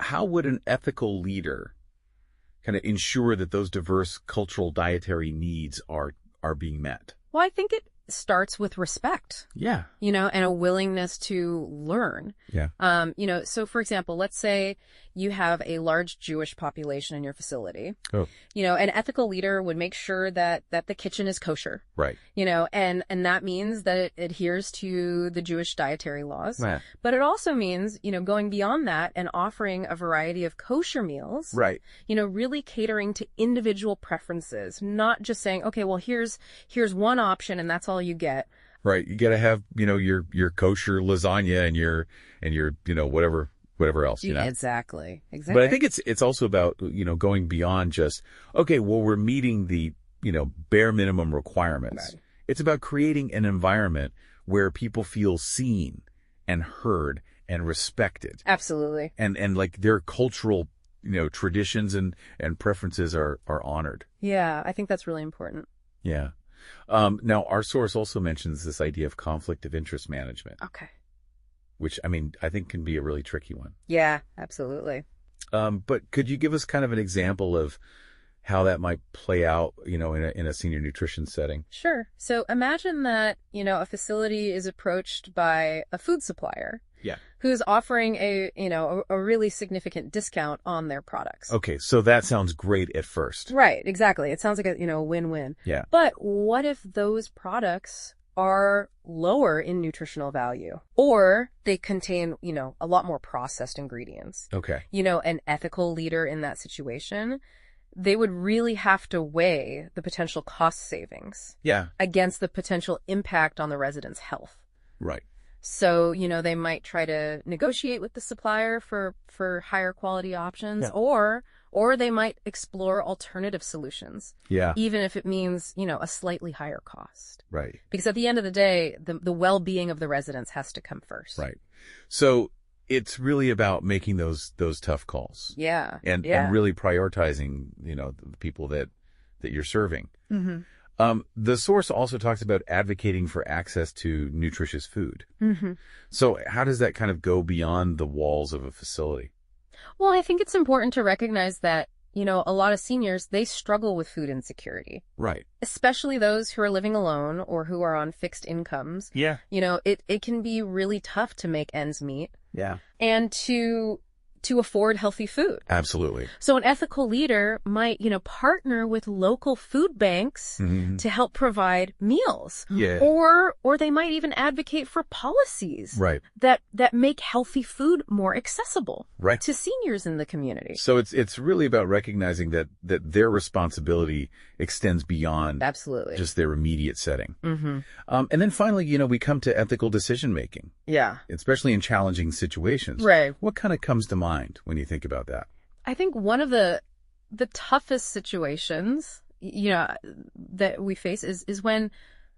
how would an ethical leader kind of ensure that those diverse cultural dietary needs are being met? Well, I think it starts with respect. Yeah. And a willingness to learn. Yeah. So for example, let's say you have a large Jewish population in your facility. Oh. An ethical leader would make sure that the kitchen is kosher. Right. And that means that it adheres to the Jewish dietary laws. Right. But it also means, going beyond that and offering a variety of kosher meals. Right. Really catering to individual preferences, not just saying, okay, well, here's one option and that's all you get. Right. You got to have, your kosher lasagna and your whatever else, Exactly. But I think it's also about, going beyond just, okay, well, we're meeting the, bare minimum requirements. Right. It's about creating an environment where people feel seen and heard and respected. Absolutely. And like their cultural, traditions and preferences are honored. Yeah, I think that's really important. Yeah. Now, our source also mentions this idea of conflict of interest management. Okay. Which, I think can be a really tricky one. Yeah, absolutely. But could you give us kind of an example of how that might play out, in a senior nutrition setting? Sure. So imagine that, a facility is approached by a food supplier. Yeah. Who's offering a really significant discount on their products. Okay, so that sounds great at first. Right, exactly. It sounds like a win-win. Yeah. But what if those products are lower in nutritional value, or they contain, a lot more processed ingredients? Okay. An ethical leader in that situation, they would really have to weigh the potential cost savings. Yeah. Against the potential impact on the residents' health. Right. So, they might try to negotiate with the supplier for higher quality options, yeah. or they might explore alternative solutions. Yeah. Even if it means, a slightly higher cost. Right. Because at the end of the day, the well-being of the residents has to come first. Right. So it's really about making those tough calls. Yeah. And really prioritizing, the people that you're serving. Mm-hmm. The source also talks about advocating for access to nutritious food. Mm-hmm. So how does that kind of go beyond the walls of a facility? Well, I think it's important to recognize that, a lot of seniors, they struggle with food insecurity. Right. Especially those who are living alone or who are on fixed incomes. Yeah. It can be really tough to make ends meet. Yeah. And to afford healthy food. Absolutely. So an ethical leader might, partner with local food banks mm-hmm. to help provide meals. Yeah. Or they might even advocate for policies right. that make healthy food more accessible right. to seniors in the community. So it's really about recognizing that their responsibility extends beyond absolutely just their immediate setting. Mm-hmm. And then finally, we come to ethical decision making. Yeah. Especially in challenging situations. Right. What kind of comes to mind when you think about that? I think one of the toughest situations, that we face is when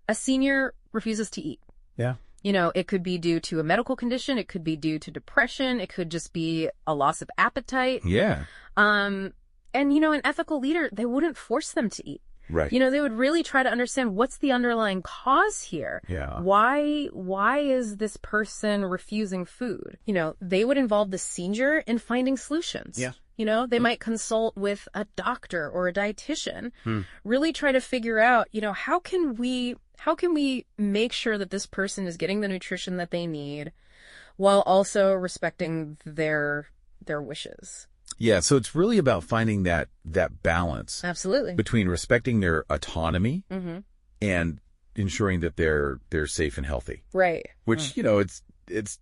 a senior refuses to eat. Yeah. It could be due to a medical condition. It could be due to depression. It could just be a loss of appetite. Yeah. And, an ethical leader, they wouldn't force them to eat. Right. They would really try to understand what's the underlying cause here. Yeah. Why is this person refusing food? They would involve the senior in finding solutions. Yeah. They might consult with a doctor or a dietitian, really try to figure out, how can we make sure that this person is getting the nutrition that they need while also respecting their wishes. Yeah, so it's really about finding that balance. Absolutely. Between respecting their autonomy mm-hmm. and ensuring that they're safe and healthy. Right. Which, it's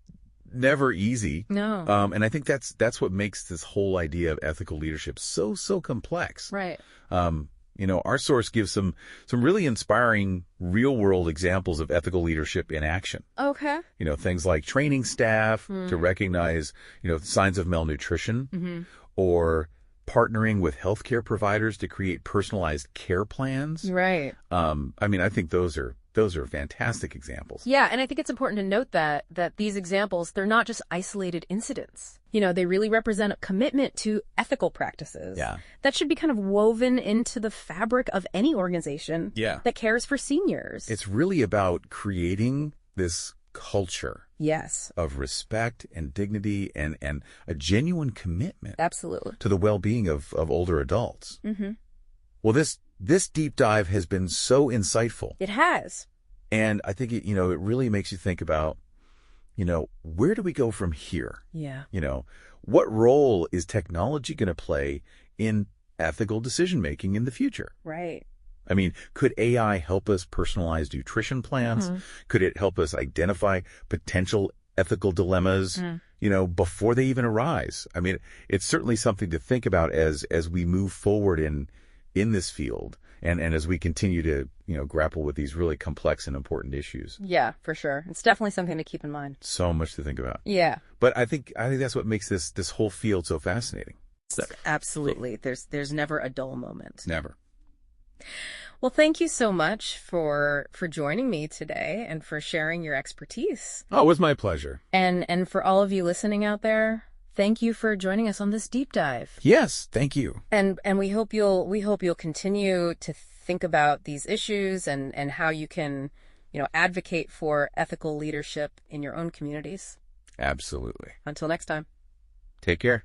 never easy. No. And I think that's what makes this whole idea of ethical leadership so complex. Right. Our source gives some really inspiring real-world examples of ethical leadership in action. Okay. Things like training staff to recognize, signs of malnutrition, mm-hmm. or partnering with healthcare providers to create personalized care plans. Right. I think those are fantastic examples. Yeah, and I think it's important to note that these examples, they're not just isolated incidents. They really represent a commitment to ethical practices. Yeah. That should be kind of woven into the fabric of any organization yeah. that cares for seniors. It's really about creating this culture Yes. of respect and dignity and a genuine commitment Absolutely. to the well-being of older adults. Mm-hmm. Well, this deep dive has been so insightful. It has. And I think, it really makes you think about, where do we go from here? Yeah. What role is technology going to play in ethical decision-making in the future? Right. I mean, could AI help us personalize nutrition plans? Mm-hmm. Could it help us identify potential ethical dilemmas, before they even arise? I mean, it's certainly something to think about as we move forward in this field and as we continue to, grapple with these really complex and important issues. Yeah, for sure. It's definitely something to keep in mind. So much to think about. Yeah. But I think that's what makes this whole field so fascinating. Absolutely. There's never a dull moment. Never. Well, thank you so much for joining me today and for sharing your expertise. Oh, it was my pleasure. And for all of you listening out there, thank you for joining us on this deep dive. Yes, thank you. And we hope you'll continue to think about these issues and how you can, advocate for ethical leadership in your own communities. Absolutely. Until next time. Take care.